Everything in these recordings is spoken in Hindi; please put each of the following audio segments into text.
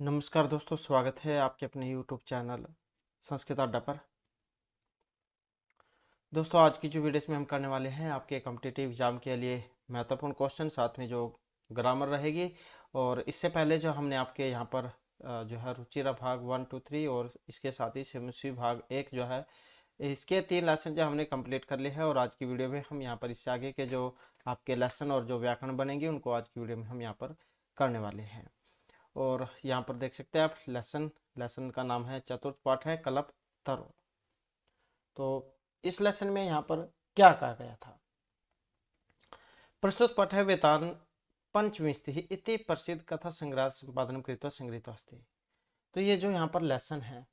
नमस्कार दोस्तों, स्वागत है आपके अपने YouTube चैनल संस्कृत अड्डा पर। दोस्तों, आज की जो वीडियो में हम करने वाले हैं आपके कॉम्पिटिटिव एग्जाम के लिए महत्वपूर्ण क्वेश्चन, साथ में जो ग्रामर रहेगी। और इससे पहले जो हमने आपके यहाँ पर जो है रुचिरा भाग 1, 2, 3 और इसके साथ ही सेमेस्ट्री भाग 1 जो है, इसके 3 लेसन जो हमने कंप्लीट कर लिए हैं। और आज की वीडियो में हम यहाँ पर इससे आगे के जो आपके लेसन और जो व्याकरण बनेंगे उनको आज की वीडियो में हम यहाँ पर करने वाले हैं। और यहाँ पर देख सकते हैं आप लेसन का नाम है, चतुर्थ पाठ है कल्प तरो। तो इस लेसन में यहाँ पर क्या कहा गया था? प्रस्तुत पाठ है वेतान पंचविंशति इति प्रसिद्ध कथा संग्रह संपादन कृत्वा संग्रहित अस्ति। तो ये जो यहाँ पर लेसन है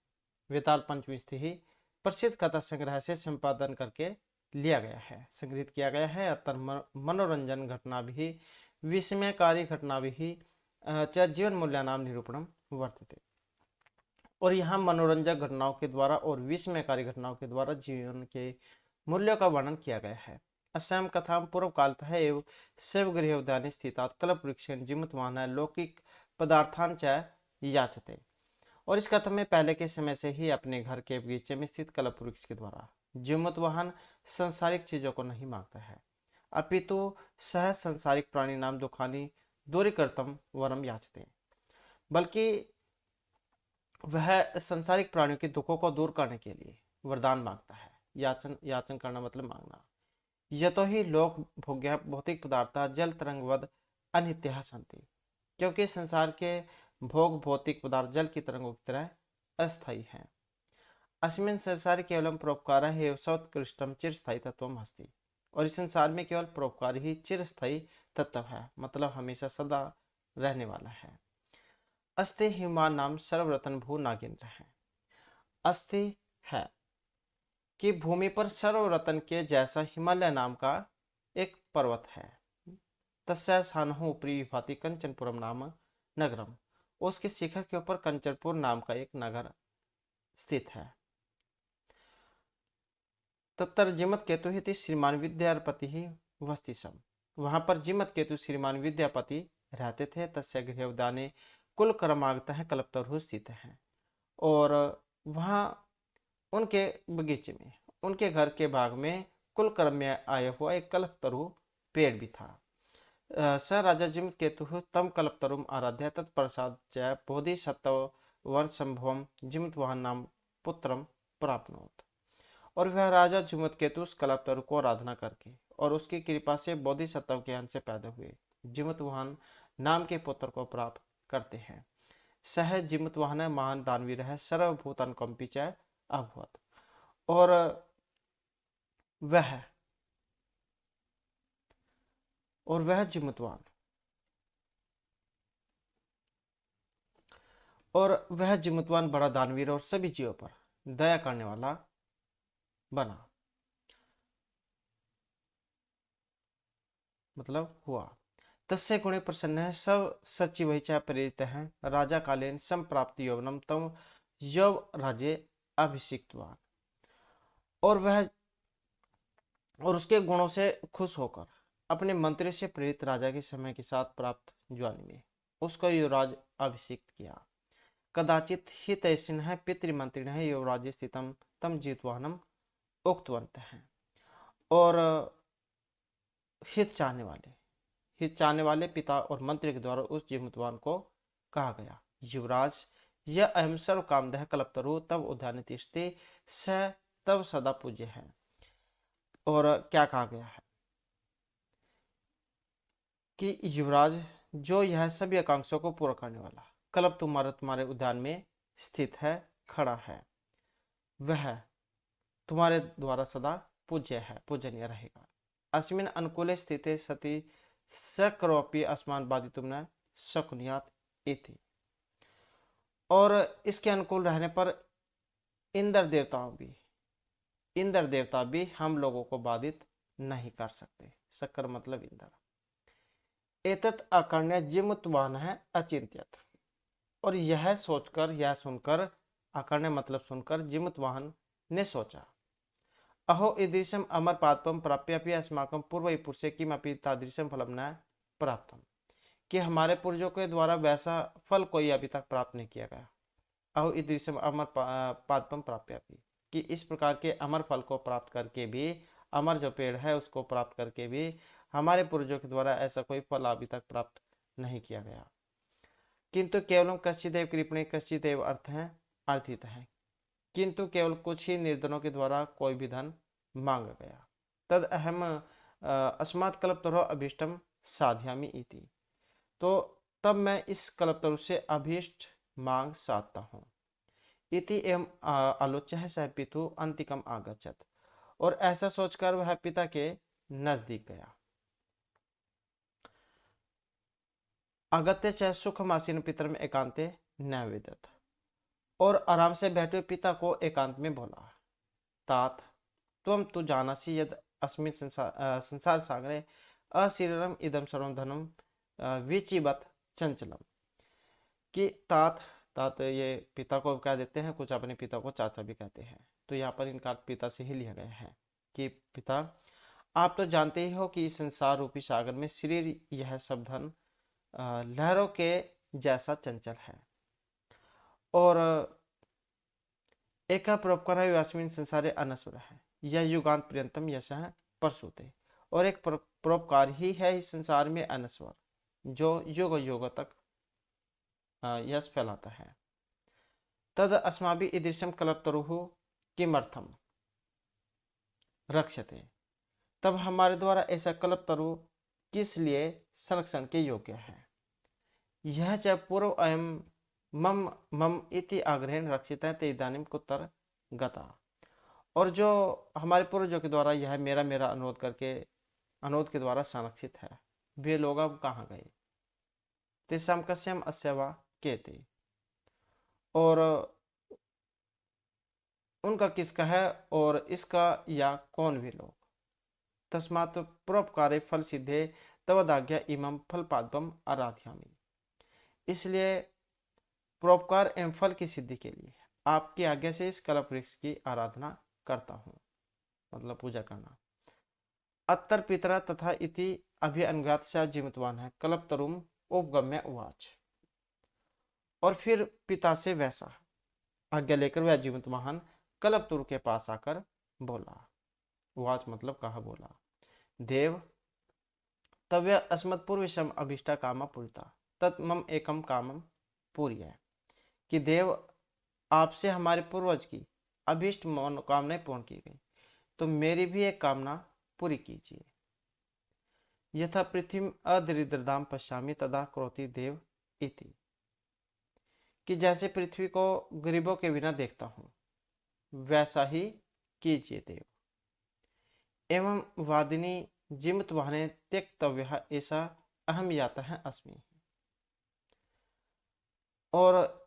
वेताल पंचविंशति प्रसिद्ध कथा संग्रह से संपादन करके लिया गया है, संग्रहित किया गया है। अतर मनोरंजन घटना भी विस्मयकारी घटना भी च जीवन मूल्यानाम निरूपणम वर्तते। और यहाँ मनोरंजक घटनाओं के द्वारा और विस्मयकारी घटनाओं के द्वारा जीवन के मूल्यों का वर्णन किया गया है। अस्याम कथा पूर्व कालतः एवं शैवगृह उद्याने स्थितात् कल्पवृक्षेण जीमूतवान् लौकिक पदार्थान च याचते। और इस कथा में पहले के समय से ही अपने घर के बगीचे में स्थित कल्प वृक्ष के द्वारा जीमूतवाहन संसारिक चीजों को नहीं मांगता है, अपितु सह संसारिक प्राणी नाम दुखानी दूरीकर्तम वरम याचते। बल्कि वह संसारिक प्राणियों के दुखों को दूर करने के लिए वरदान मांगता है। याचन करना मतलब मांगना। यह तो ही लोक भोग्य भौतिक पदार्थ जल तरंगवद अनित्य संति, क्योंकि संसार के भोग भौतिक पदार्थ जल की तरंगों की तरह अस्थायी हैं। अस्मिन संसार केवलम परोपकार है सर्वोत्कृष्टम चिरस्थायी तत्वम अस्ति। और इस संसार में केवल परोपकार ही चिरस्थायी तत्व है, मतलब हमेशा सदा रहने वाला है। अस्ति हिमान नाम सर्वरतन भू नागेंद्र है। अस्ति है कि भूमि पर सर्वरतन के जैसा हिमालय नाम का एक पर्वत है। तस्या सानहु ऊपरी विभाति कंचनपुरम नाम नगरम। उसके शिखर के ऊपर कंचनपुर नाम का एक नगर स्थित है। तत्तर जिमत केतु ही श्रीमान विद्यापति ही वस्ति सम। वहां पर जिमत केतु श्रीमान विद्यापति रहते थे। तस्य गृह उद्याने कुल क्रमागत है कल्पतरु स्थित है। और वहाँ उनके बगीचे में, उनके घर के बाग में कुल क्रम में आया हुआ एक कल्पतरु पेड़ भी था। स राजा जिमत केतु तम कल्पतरुम आराध्य तत्प्रसाद च बोधिसत्व वंश संभवम जिमतवाहन नाम पुत्रम प्राप्नोत। और वह राजा जिमत केतु उस कल्पतरु को आराधना करके और उसकी कृपा से बोधिसत्व के अंश से पैदा हुए जिमतवाहन नाम के पुत्र को प्राप्त करते हैं। सह जिमतवाहन महान दानवीर है सर्वभूतान कंपी च अभवत। और वह जिमतवान बड़ा दानवीर और सभी जीवों पर दया करने वाला बना, मतलब हुआ। तस्य गुणे प्रसन्न है सब सचिव वही प्रेरित हैं। राजा कालीन संप्राप्त यौवनम तम यव राज्य अभिषिक्तवान। और उसके गुणों से खुश होकर अपने मंत्री से प्रेरित राजा के समय के साथ प्राप्त ज्वानी में उसको युवराज अभिषिक्त किया। कदाचित ही तैसिन है पितृमंत्री है युवराज स्थितम तम जीतवाहनम उक्तवंत हैं। और हित चाहने वाले पिता और मंत्री के द्वारा उस जीवतवान को कहा गया, युवराज यह अहम सर्व कामदेह कल्पतरु तब उद्यान तिष्ठति स तब सदा पूज्य है। और क्या कहा गया है कि युवराज जो यह सभी आकांक्षाओं को पूरा करने वाला कल्प तुम्हारे उद्यान में स्थित है, खड़ा है, वह तुम्हारे द्वारा सदा पूज्य है, पूजनीय रहेगा। अस्मिन अनुकूले स्थिते सती सक्रोपी आसमान बादी तुमने शकुनियात इति। और इसके अनुकूल रहने पर इंद्र देवता भी हम लोगों को बाधित नहीं कर सकते। शक्कर मतलब इंद्र। एतत् अकर्ण्य जिमतवान है अचिंत्यत। और यह सुनकर अकर्ण्य मतलब सुनकर जिमतवाहन ने सोचा, अहो ईदृशम अमर पादपम प्राप्य अस्माकं पूर्व पुरुषे किमपि तादृशम फलम न प्राप्तम। कि हमारे पूर्वजों के द्वारा वैसा फल कोई अभी तक प्राप्त नहीं किया गया। अहो ईदृशम अमर पादपम प्राप्यापि, कि इस प्रकार के अमर फल को प्राप्त करके भी, अमर जो पेड़ है उसको प्राप्त करके भी हमारे पूर्वजों के द्वारा ऐसा कोई फल अभी तक प्राप्त नहीं किया गया। किंतु केवलम कश्चिदेव कृपणे कश्चिदेव अर्थ है अर्थित है, किंतु केवल कुछ ही निर्धनों के द्वारा कोई भी धन मांगा गया। तद अहम अस्मात् कल्पतरो अभीष्टम साध्यामि इति, तो तब मैं इस कल्पतरु से अभीष्ट मांग साधता हूँ। इति एवं आलोच्य सह पितु अंतिकम आगच्छत, और ऐसा सोचकर वह पिता के नजदीक गया। अगत्य च सुखमासीन पितर में एकांते न विदत, और आराम से बैठे हुए पिता को एकांत में बोला, तात त्वं तु जानासि यद अस्मिन् संसार सागरे अशीरम इदम सर्वं धनम विचिवत चंचलम, कि तात, तात ये पिता को कह देते हैं, कुछ अपने पिता को चाचा भी कहते हैं, तो यहाँ पर इनका पिता से ही लिया गया है कि पिता आप तो जानते ही हो कि इस संसार रूपी सागर में शरीर यह सब धन लहरों के जैसा चंचल है, और एक परोपकार संसारे अनस्वर है, यह युगांत पर्यंतम यश है परसुते, और एक परोपकार ही है इस संसार में अनस्वर, जो युग युग तक यश फैलाता है। तद अस्माभि ईदृशम कल्पतरुः किमर्थम रक्षते, तब हमारे द्वारा ऐसा कल्पतरु किस लिए संरक्षण के योग्य है। यह च पूर्व अयम मम मम इति आग्रहेण रक्षित है ते इदानीम कुतर गता, और जो हमारे पूर्वजों के द्वारा यह मेरा मेरा अनुरोध करके अनुरोध के द्वारा संरक्षित है, वे लोग अब कहाँ गए। तेषां कस्यम अस्य वा केते, और उनका किसका है और इसका या कौन भी लोग। तस्मात् परोपकारे फल सिद्धे तवदाज्ञा इमं फल पादपम आराध्यामि, इसलिए परोपकार एवं फल की सिद्धि के लिए आपकी आज्ञा से इस कल्प वृक्ष की आराधना करता हूँ, मतलब पूजा करना। अत्तर पितरा तथा इति अभि अनुगात से जीवितवान है कल्पतरुम उपगम्य उवाच, और फिर पिता से वैसा आज्ञा लेकर वह जीवितवाहन कल्पतरु के पास आकर बोला, उवाच मतलब कहा, बोला, देव तव्य अस्मत् पूर्वशम अभिष्टा कामा पूरिता तत्मम एकम कामम पूरी है, कि देव आपसे हमारे पूर्वज की अभिष्ट मनोकामनाएं पूर्ण की गई, तो मेरी भी एक कामना पूरी कीजिए। यथा पृथ्वी अदरिद्रदाम पश्यामि तदा करोति देव इति, कि जैसे पृथ्वी को गरीबों के बिना देखता हूँ वैसा ही कीजिए देव। एवं वादिनी जिमत वाहने त्यक्तव्य ऐसा अहम याता है अस्मि, और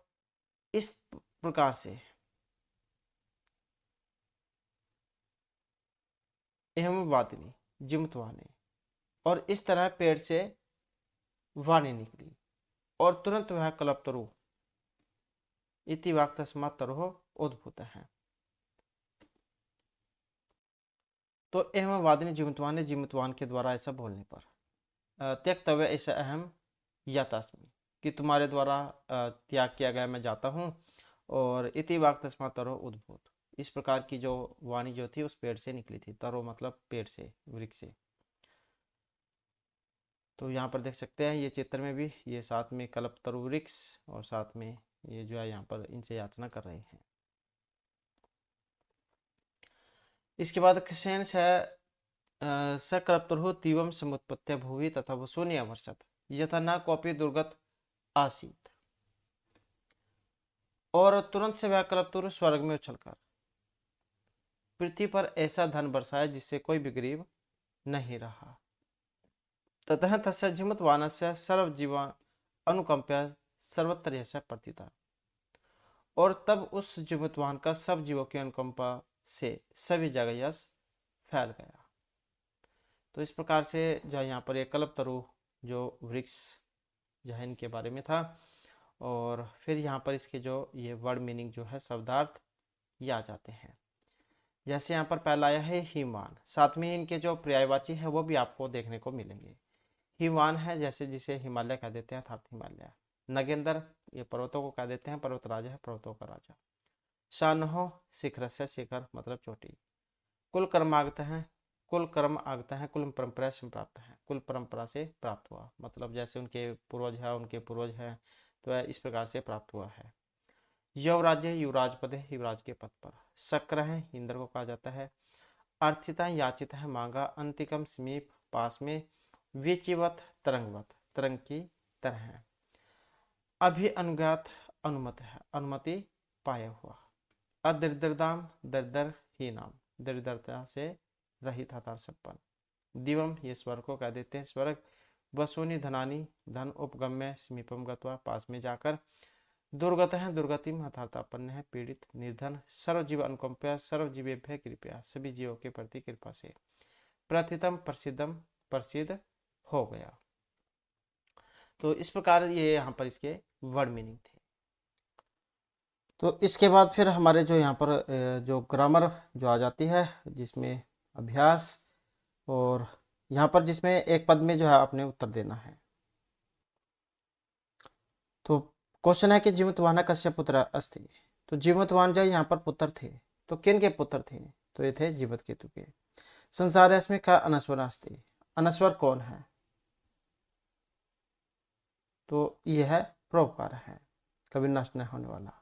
इस प्रकार से एवं वादिनी जिमत वाहने, और इस तरह पेड़ से वाणी निकली, और तुरंत वह कल्पतरु इति वाक् तस्मात् तरुः उद्भूत है। तो एवं वादिनी जिमतवान ने जिमतवान के द्वारा ऐसा बोलने पर त्यक्तव्य ऐसा अहम यातास्मि, कि तुम्हारे द्वारा त्याग किया गया मैं जाता हूँ, और इति वाक् तस्मात् तरुः उद्भूत, इस प्रकार की जो वाणी जो थी उस पेड़ से निकली थी। तरो मतलब पेड़ से, वृक्ष से। तो यहाँ पर देख सकते हैं ये चित्र में भी ये साथ में कल्पतरु वृक्ष और साथ में ये जो है यहाँ पर इनसे याचना कर रहे हैं। इसके बाद क्वेश्चन है स कल्पतरु तीवम समुत्पत्त्य भुवि तथा वसूनि अवर्षत यथा न कोपी दुर्गत आसीत, और तुरंत से वह कल्पतरु स्वर्ग में उछलकर पृथ्वी पर ऐसा धन बरसाया जिससे कोई भी गरीब नहीं रहा। ततः तस्य जिमतवानस्य सर्वजीवा अनुकंप्या सर्वत्र यश प्रतिता, और तब उस जिमतवान का सब जीवों की अनुकंपा से सभी जगह यश फैल गया। तो इस प्रकार से जो यहाँ पर ये कल्पतरु जो वृक्ष जो है इनके बारे में था, और फिर यहाँ पर इसके जो ये वर्ड मीनिंग जो है शब्दार्थ ये आ जाते हैं। जैसे यहाँ पर पहला आया है हिमवान, साथ में इनके जो पर्यायवाची है वो भी आपको देखने को मिलेंगे। हिमवान है, जैसे जिसे हिमालय कह देते हैं अर्थात हिमालय। नगेंद्र, ये पर्वतों को कह देते हैं, पर्वत राजा है, पर्वतों का राजा। शानहो, शिखर से, शिखर मतलब चोटी। कुल कर्म आगत है, कुल कर्म आगता है, कुल परंपरा से प्राप्त है, कुल परंपरा से प्राप्त हुआ, मतलब जैसे उनके पूर्वज है, उनके पूर्वज हैं, तो इस प्रकार से प्राप्त हुआ है। युवराज है, युवराज पद है, युवराज के पद पर। शक्र है, इंद्र को कहा जाता है। अर्थिता, याचित है, मांगा। अंतिकम, समीप, पास में। विचिवत, तरंगवत, तरंग की तरह है। अभी अनुज्ञात, अनुमत है, अनुमति पाया हुआ। अदरिद्रदाम, दरिद्र ही नाम, दरिद्रता से रहित हतार संपन्न। दिवम, ये स्वर्ग को कह देते हैं, स्वर्ग। वसुनी, धनानी, धन। उपगम्य, समीपम गत्वा, पास में जाकर। दुर्गत है, दुर्गतिम हतारतापन्न है, पीड़ित, निर्धन। सर्वजीव अनुकंपया, सर्वजीवेभ्य कृपया, सभी जीवों के प्रति कृपा से। प्रथितम, प्रसिद्धम, प्रसिद्ध हो गया। तो इस प्रकार ये यहाँ पर इसके वर्ड मीनिंग थे। तो इसके बाद फिर हमारे जो यहाँ पर जो ग्रामर जो आ जाती है, जिसमें अभ्यास, और यहाँ पर जिसमें एक पद में जो है आपने उत्तर देना है। तो क्वेश्चन है कि जीवतवान कस्य पुत्र अस्ति। तो जीवतवान जो यहाँ पर पुत्र थे, तो किन के पुत्र थे? तो ये थे जीवत केतु के। संसार इसमें का अनस्वर अस्ति। अनस्वर कौन है? तो यह है परोपकार है, कभी नष्ट नहीं होने वाला।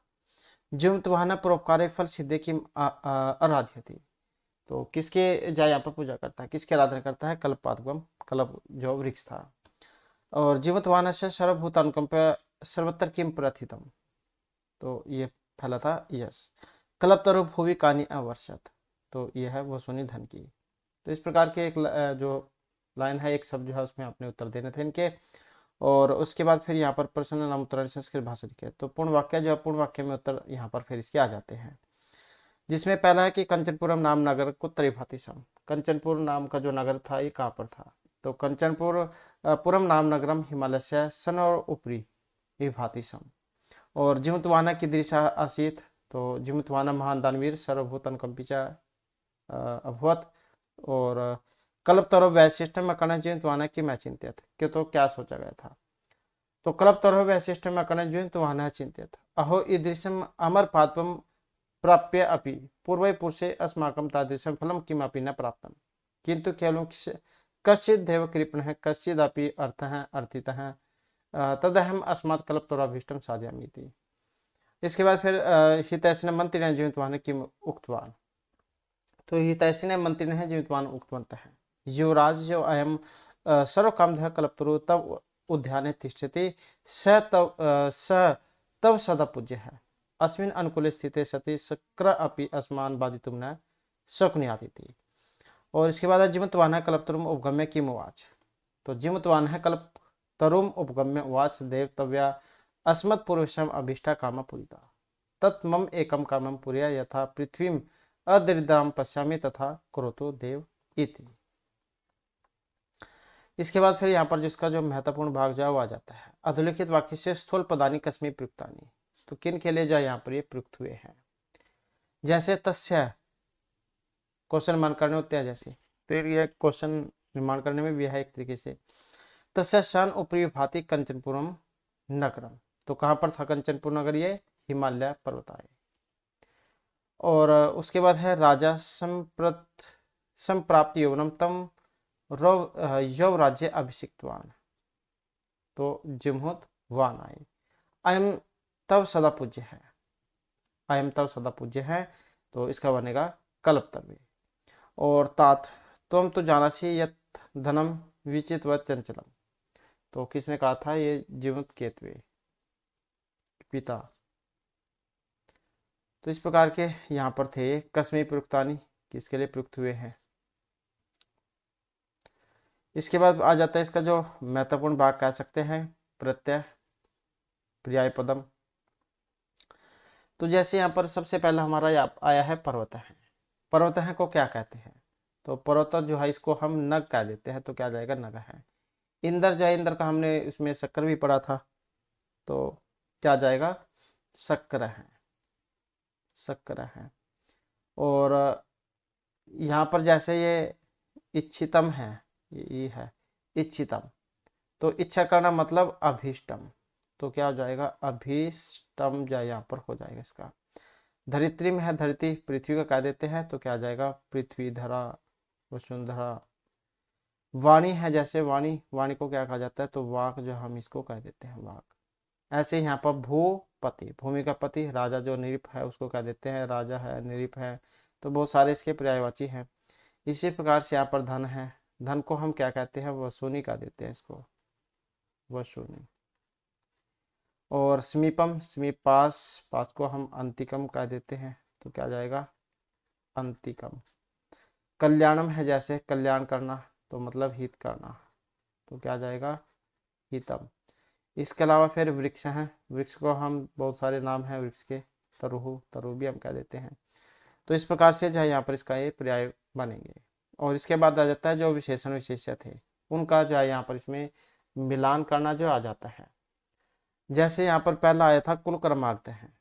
जीवतवाहन परोपकार फल सिद्धि की आराध्य थी। तो किसके जा यहाँ पर पूजा करता है, किसकी आराधना करता है? कल्पादगम, कल्प जो वृक्ष था। और जीवतवान से सर्वभूत अनुकंप सर्वत्र किम प्रथितम। तो ये फला था यश। कल्प तरु भूवि कानी अवर्षत। तो यह है वो सुनी धन की। तो इस प्रकार के एक जो लाइन है, एक शब्द जो है, उसमें आपने उत्तर देने थे इनके। और उसके बाद फिर यहाँ पर प्रश्न नाम उत्तर संस्कृत भाषा लिखे। तो पूर्ण वाक्य जो है, पूर्ण वाक्य में उत्तर यहाँ पर फिर इसके आ जाते हैं, जिसमें पहला है कि कंचनपुरम नाम नगर कुत्र भाति सम। कंचनपुर नाम का जो नगर था, ये कहाँ पर था? तो कंचनपुर पुरम नाम नगरम हिमालय से सन और ऊपरी भाति सम। और जिमुतवाना की दृश्य आसीत। तो जिमुतवाना महान दानवीर सर्वभूत अनुकंपिचा अभवत। और कल्प तरह वैशिष्ट में कर्ण जिमुतवाना की मैं चिंतित कि, तो क्या सोचा गया था? तो कल्प तरह वैशिष्ट में कर्ण जिमुतवाना चिंतित अहो ईदृशम अमर पात्वम प्राप्य अपि पूर्व पुरुषे अस्माकं तादृशं फलं किमपि न प्राप्तम किंतु केवलं कश्चित् देव कृपणः कश्चिदपि अर्थः अर्थितः तदहम अस्मात् कल्पतरोऽभीष्टं साधयामि इति। इसके बाद फिर हितैषिण मंत्रिण जीवितवान् किम उक्तवान्। तो हितैषिण मंत्रिण जीवितवान् उक्तवन्तः युवराज जो अयम सर्वकामधः कल्पतरु तव उद्याने तिष्ठति स तव सदा पूज्य है। अस्मिन् अनुकूले स्थिते सति शक्र अपि अस्मान बाधितुं न शक्नुयात् इति। और इसके बाद जिमतवान है कल्पतरुम उपगम्य किम उवाच। तो जिमतवान है कल्पतरुम उपगम्य उवाच देवतव्या अस्मत् पूर्वशम अभीष्टा कामा पूरिता तत्मम एकम कामम पुर्या यथा पृथ्वीम अदरिद्राम पश्यामि तथा करोतु देव इति। इसके बाद फिर यहाँ पर जिसका जो महत्वपूर्ण भाग जो आ जाता है, अधोलिखित वाक्य से स्थूल पदानी कस्मी प्रयुक्तानी। तो किन के लिए जो यहाँ पर ये प्रयुक्त हुए हैं? जैसे तस्य क्वेश्चन निर्माण करने होते हैं, जैसे तो ये क्वेश्चन निर्माण करने में भी है एक तरीके से। तस्य शन ऊपरी भाति कंचनपुरम नगरम। तो कहाँ पर था कंचनपुर नगर? ये हिमालय पर्वताए। और उसके बाद है राजा संप्राप्त यौवनम तम यव राज्य अभिषिक्तवान। तो जिमहुत वान आए। अयम तब सदा पूज्य है, अयम तब सदा पूज्य है। तो इसका बनेगा कल्पतव्य। और तात तुम तो जानासी यत धनम विचित व चंचलम। तो किसने कहा था? ये जीवत केतवे पिता। तो इस प्रकार के यहाँ पर थे कस्मी प्रयुक्तानी, किसके लिए प्रयुक्त हुए हैं। इसके बाद आ जाता है इसका जो महत्वपूर्ण भाग कह सकते हैं, प्रत्यय पर्याय पदम। तो जैसे यहाँ पर सबसे पहला हमारा आया है पर्वत है। पर्वत है को क्या कहते हैं? तो पर्वत जो है इसको हम नग कह देते हैं। तो क्या जाएगा? नग है। इंद्र जो है, इंद्र का हमने इसमें शक्कर भी पढ़ा था। तो क्या जाएगा? शक्कर है, शक्कर है। और यहाँ पर जैसे ये इच्छितम है, ये है इच्छितम। तो इच्छा करना मतलब अभीष्टम, तो क्या हो जाएगा अभीष्टम, जा यहाँ पर हो जाएगा इसका। धरित्री में है धरती, पृथ्वी का कह देते हैं तो क्या आ जाएगा पृथ्वी धरा वसुंधरा। वाणी है जैसे वाणी, वाणी को क्या कहा जाता है तो वाक, जो हम इसको कह देते हैं वाक। ऐसे यहाँ पर भूपति, भूमि का पति, राजा जो निरिप है उसको कह देते हैं राजा है, निरिप है, तो बहुत सारे इसके पर्यायवाची हैं। इसी प्रकार से यहाँ पर धन है, धन को हम क्या कहते हैं वसूनी कह देते हैं इसको, वसूनी। और समीपम, समीप पास, पास को हम अंतिकम कह देते हैं तो क्या जाएगा अंतिकम। कल्याणम है जैसे कल्याण करना, तो मतलब हित करना, तो क्या जाएगा हितम। इसके अलावा फिर वृक्ष हैं, वृक्ष को हम बहुत सारे नाम हैं वृक्ष के, तरुहु, तरु भी हम कह देते हैं। तो इस प्रकार से जो है यहाँ पर इसका ये पर्याय बनेंगे। और इसके बाद आ जाता है जो विशेषण विशेष्य थे उनका जो है यहाँ पर इसमें मिलान करना जो आ जाता है। जैसे यहाँ पर पहला आया था कुल क्रमार्थ है,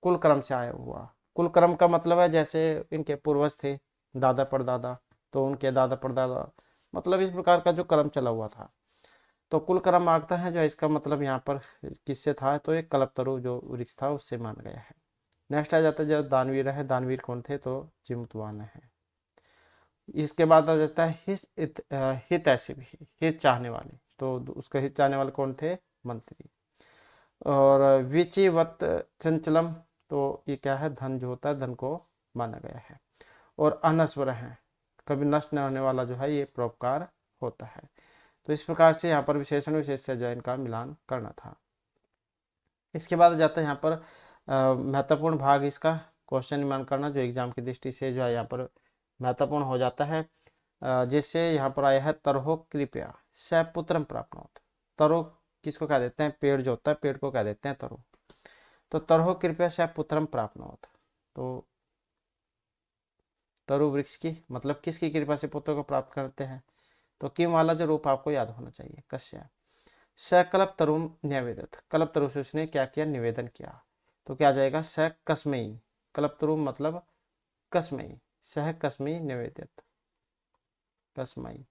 कुल क्रम से आया हुआ। कुल क्रम का मतलब है जैसे इनके पूर्वज थे दादा परदादा, तो उनके दादा परदादा, मतलब इस प्रकार का जो क्रम चला हुआ था। तो कुल क्रम आगता है जो इसका मतलब यहाँ पर किससे था तो एक कल्पतरु जो वृक्ष था उससे मान गया है। नेक्स्ट आ जाता है जो दानवीर है, दानवीर कौन थे तो जिमतवान है। इसके बाद आ जाता है हित ऐसे भी, हित चाहने वाले, तो उसका हित चाहने वाले कौन थे मंत्री। और विचिवत चंचलम, तो ये क्या है धन जो होता है धन को माना गया है। और अनस्वर है, कभी नष्ट न होने वाला जो है ये परोपकार होता है। तो इस प्रकार से यहाँ पर विशेषण विशेष से जो है इनका मिलान करना था। इसके बाद जाता है यहाँ पर महत्वपूर्ण भाग इसका क्वेश्चन निर्माण करना, जो एग्जाम की दृष्टि से जो है यहाँ पर महत्वपूर्ण हो जाता है। जैसे यहाँ पर आया है तरहो कृपया सपुत्रम प्राप्नोत। तरो किसको कह देते हैं पेड़ जो होता है, पेड़ को कह देते हैं तरो। तो तरहो कृपया सपुत्रम प्राप्नोत, तो तरु वृक्ष की मतलब किसकी कृपा से पुत्र को प्राप्त करते हैं, तो किम वाला जो रूप आपको याद होना चाहिए कश्य। सकल्प तरुम निवेदित, कल्प तरु से उसने क्या किया निवेदन किया, तो क्या आ जाएगा स कस्मयी, कल्प तरु मतलब कस्मयी, सह कस्मयी निवेदित कस्मयी।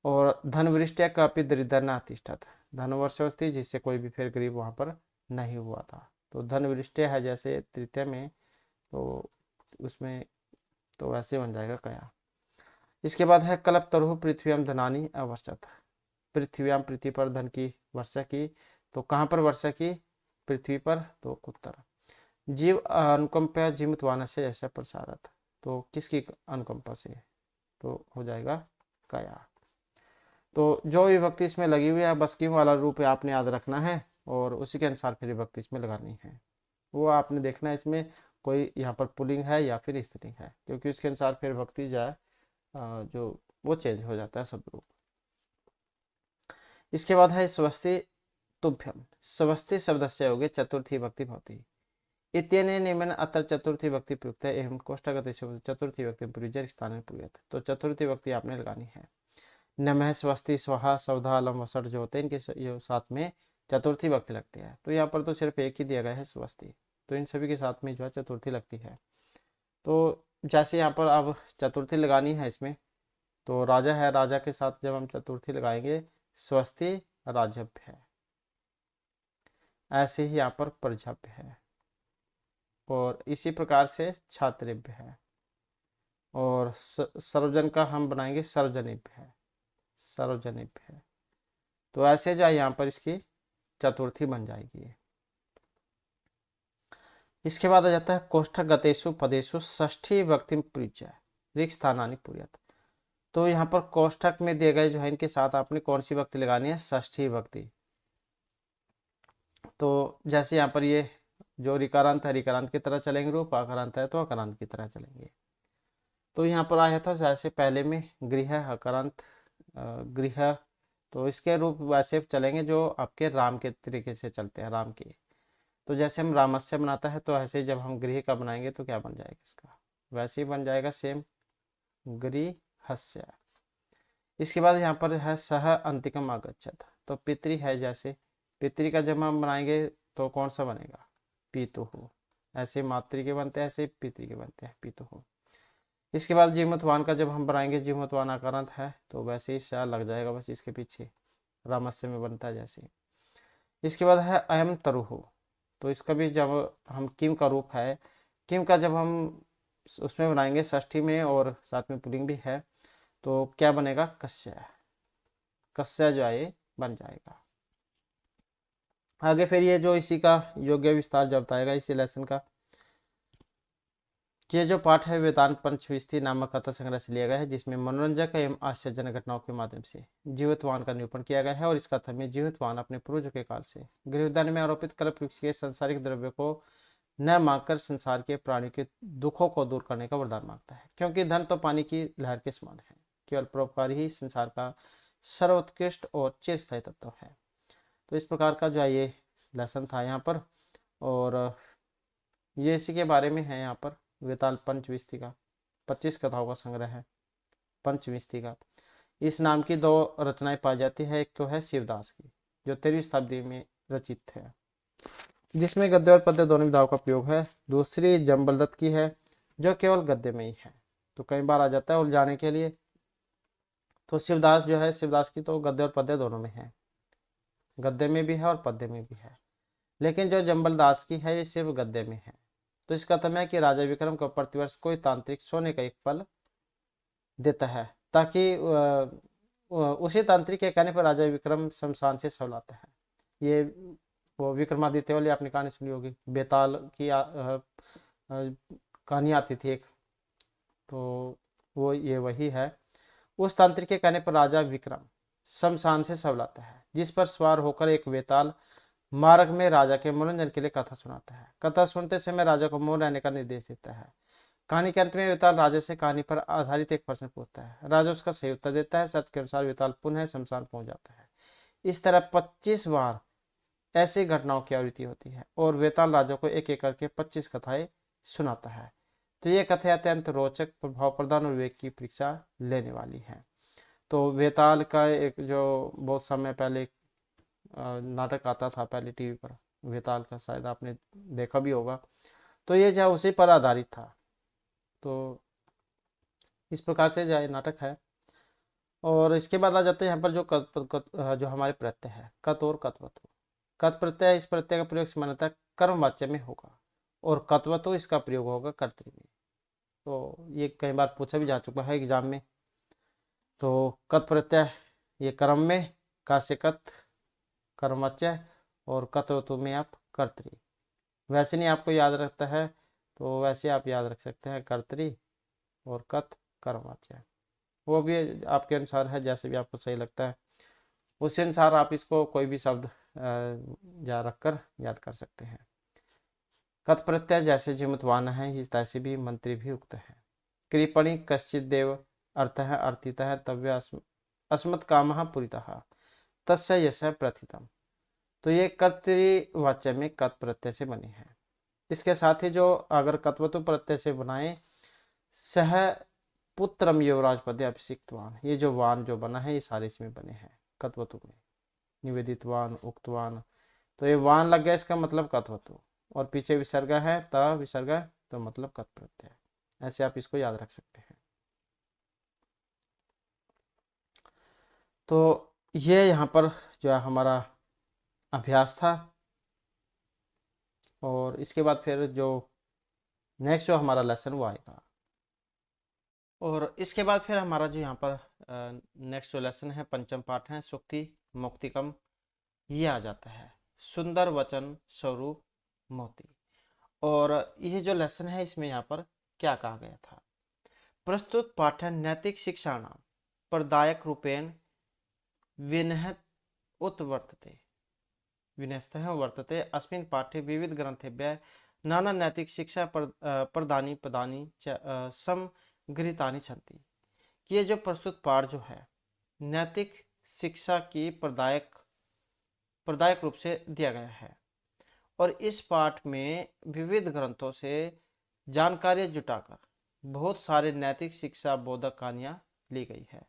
और धन वृष्टि कापी दरिद्र नातिष्ठत, धन वर्षा थी जिससे कोई भी फिर गरीब वहां पर नहीं हुआ था। तो धन वृष्टि है जैसे तृतीय में, तो उसमें तो वैसे बन जाएगा कया। इसके बाद है कल्प तरु पृथ्व्याम धनानी अवर्षत, पृथ्व्याम पृथ्वी पर धन की वर्षा की, तो कहाँ पर वर्षा की पृथ्वी पर, तो उत्तर। जीव अनुकंपा जीवितवान से ऐसा प्रसारत, तो किसकी अनुकंपा से, तो हो जाएगा कया। तो जो विभक्ति इसमें लगी हुई है बस किम वाला रूप आपने याद रखना है और उसी के अनुसार फिर विभक्ति इसमें लगानी है। वो आपने देखना है इसमें कोई यहाँ पर पुल्लिंग है या फिर स्त्रीलिंग है, क्योंकि उसके अनुसार फिर विभक्ति जाए जो वो चेंज हो जाता है शब्द रूप। इसके बाद है स्वस्ति तुभ्यम, स्वस्ति शब्द से हो गए चतुर्थी भक्ति भवती इत्यने निम्न अत्र चतुर्थी भक्ति प्रयुक्त है एवं कोष्ठगत चतुर्थी भक्ति प्रयुज्य स्थान में प्रयुक्त, तो चतुर्थी भक्ति आपने लगानी है। नमः स्वस्ति स्वाहा सवधा लम वसठ जो होते हैं इनके साथ में चतुर्थी भक्ति लगती है। तो यहाँ पर तो सिर्फ एक ही दिया गया है स्वस्ति, तो इन सभी के साथ में जो है चतुर्थी लगती है। तो जैसे यहाँ पर अब चतुर्थी लगानी है इसमें, तो राजा है, राजा के साथ जब हम चतुर्थी लगाएंगे स्वस्ति राजभ्य है, ऐसे ही यहाँ पर प्रजभ्य है, और इसी प्रकार से छात्रभ्य है, और सर्वजन का हम बनाएंगे सर्वजनिभ्य है, सर्वजनिभ्य है। तो ऐसे जो है यहाँ पर इसकी चतुर्थी बन जाएगी। इसके बाद आ जाता है कोष्ठक गतेषु पदेषु षष्ठी भक्ति प्रयुज्य ऋक् स्थानानि पूर्यत, तो यहाँ पर कोष्ठक में दिए गए जो है इनके साथ आपने कौन सी भक्ति लगानी है षष्ठी भक्ति। तो जैसे यहाँ पर ये जो ऋकारांत है ऋकारांत की तरह चलेंगे रूप, आकारांत है तो आकारांत की तरह चलेंगे। तो यहाँ पर आया था जैसे पहले में गृह आकारांत गृह, तो इसके रूप वैसे चलेंगे जो आपके राम के तरीके से चलते हैं राम के। तो जैसे हम रामस्य बनाता है तो ऐसे जब हम गृह का बनाएंगे तो क्या बन जाएगा इसका, वैसे ही बन जाएगा सेम गृहस्य। इसके बाद यहाँ पर है सह अंतिकम आगच्छत, तो पितृ है जैसे पितृ का जब हम बनाएंगे तो कौन सा बनेगा पितुः, ऐसे मातृ के बनते हैं ऐसे पितृ के बनते हैं पितुः। इसके बाद जीवमतवान का जब हम बनाएंगे जीवमतवान आकारांत है तो वैसे ही सा लग जाएगा बस इसके पीछे, रामस्य में बनता है जैसे। इसके बाद है अयम तरुहु। तो इसका भी जब हम किम का रूप है, किम का जब हम उसमें बनाएंगे षष्ठी में और साथ में पुल्लिंग भी है, तो क्या बनेगा, कस्य। कस्य जो है ये बन जाएगा। आगे फिर ये जो इसी का योग्य विस्तार जब बताएगा इसी लेसन का, कि ये जो पाठ है वेदांत पंचविंशति नामक कथा संग्रह से लिया गया है, जिसमें मनोरंजक एवं आश्चर्यजनक घटनाओं के माध्यम से जीवितवान का निरूपण किया गया है। और इस कथा में जीवितवान अपने पूर्वजों के काल से गृहदान में आरोपित कल्प वृक्ष के सांसारिक द्रव्य को न मांगकर संसार के प्राणी के दुखों को दूर करने का वरदान मांगता है, क्योंकि धन तो पानी की लहर के समान है, केवल परोपकार ही संसार का सर्वोत्कृष्ट और चिरस्थायी तत्व है। तो इस प्रकार का जो है ये लेसन था यहाँ पर, और ये इसी के बारे में है यहाँ पर वेताल पंचविंशति का 25 कथाओं का संग्रह है पंचविंशति का। इस नाम की 2 रचनाएं पाई जाती है, एक तो है शिवदास की जो 13वीं शताब्दी में रचित है, जिसमें गद्य और पद्य दोनों विधाओं का प्रयोग है। दूसरी जम्बलदत्त की है जो केवल गद्य में ही है, तो कई बार आ जाता है उलझाने के लिए। तो शिवदास जो है, शिवदास की तो गद्य और पद्य दोनों में है, गद्य में भी है और पद्य में भी है, लेकिन जो जम्बलदास की है ये सिर्फ गद्य में है। तो इसका कथन है कि राजा विक्रम को प्रतिवर्ष कोई तांत्रिक सोने का एक फल देता है, ताकि उसी तांत्रिक के कहने पर राजा विक्रम शमशान से शव लाता है। ये वो विक्रमादित्य वाली आपने कहानी सुनी होगी, बेताल की कहानी आती थी एक, तो वो ये वही है। उस तांत्रिक के कहने पर राजा विक्रम शमशान से शव लाता है, जिस पर सवार होकर एक बेताल मार्ग में राजा के मनोरंजन के लिए कथा सुनाता है। कथा सुनते समय राजा को मौन रहने का निर्देश देता है। कहानी के अंत में वेताल राजा से कहानी पर आधारित एक प्रश्न पूछता है, राजा उसका सही उत्तर देता है। सत्य के अनुसार वेताल पुनः शमशान पहुंच जाता है। इस तरह 25 बार ऐसी घटनाओं की आवृत्ति होती है और वेताल राजा को एक एक करके 25 कथाएं सुनाता है। तो ये कथाएं अत्यंत रोचक, प्रभाव प्रदान और विवेक की परीक्षा लेने वाली है। तो वेताल का एक जो बहुत समय पहले नाटक आता था पहले टीवी पर, वेताल का, शायद आपने देखा भी होगा। तो ये जो उसी पर आधारित था। तो इस प्रकार से जो नाटक है। और इसके बाद आ जाते हैं यहाँ पर जो जो हमारे प्रत्यय है, कत और कत्वत्व। कत प्रत्यय, इस प्रत्यय का प्रयोग सामान्यतः कर्मवाच्य में होगा और कत्वत्व इसका प्रयोग होगा कर्तृ में। तो ये कई बार पूछा भी जा चुका है एग्जाम में। तो कत प्रत्यय ये कर्म में, का से कत कर्मवाच्य और कत्वत्व में आप कर्तृ। वैसे नहीं आपको याद रखता है तो वैसे आप याद रख सकते हैं कर्तृ और कत कर्मवाच्य, वो भी आपके अनुसार है, जैसे भी आपको सही लगता है उसी अनुसार आप इसको कोई भी शब्द या रखकर याद कर सकते हैं। कत प्रत्यय जैसे जिमतवान है ही तैसे भी मंत्री भी उक्त है। कृपणि कश्चित देव अर्थ है अर्थितः तव्य अस्मत् कामः पुरितः तस्य यश प्रथितम। तो ये कर्तृवाच्य में कत प्रत्यय से बने हैं। इसके साथ ही जो अगर कत्वतु प्रत्यय से बनाए, सह पुत्रम युवराज पदे अभिषिक्तवान, ये जो वान जो बना है ये सारे इसमें बने हैं कत्वतु में, निवेदितवान उक्तवान। तो ये वान लग गया, इसका मतलब कत्वतु, और पीछे विसर्ग है त विसर्ग तो मतलब कत प्रत्यय। ऐसे आप इसको याद रख सकते हैं। तो ये यहाँ पर जो है हमारा अभ्यास था। और इसके बाद फिर जो नेक्स्ट जो हमारा लेसन वो आएगा। और इसके बाद फिर हमारा जो यहाँ पर नेक्स्ट जो लेसन है, पंचम पाठ है सुक्ति मुक्तिकम, ये आ जाता है सुंदर वचन स्वरूप मोती। और ये जो लेसन है इसमें यहाँ पर क्या कहा गया था, प्रस्तुत पाठ नैतिक शिक्षाणां प्रदायक रूपेण विनहत उत्वर्तते विनस्तः वर्तते। अस्मिन् पाठ्ये विविध ग्रंथेभ्यः नाना नैतिक शिक्षा प्रदानी पदानी समगृहीतानि सन्ति। ये जो प्रस्तुत पाठ जो है नैतिक शिक्षा की प्रदायक रूप से दिया गया है, और इस पाठ में विविध ग्रंथों से जानकारी जुटाकर बहुत सारे नैतिक शिक्षा बोधक कहानियाँ ली गई है।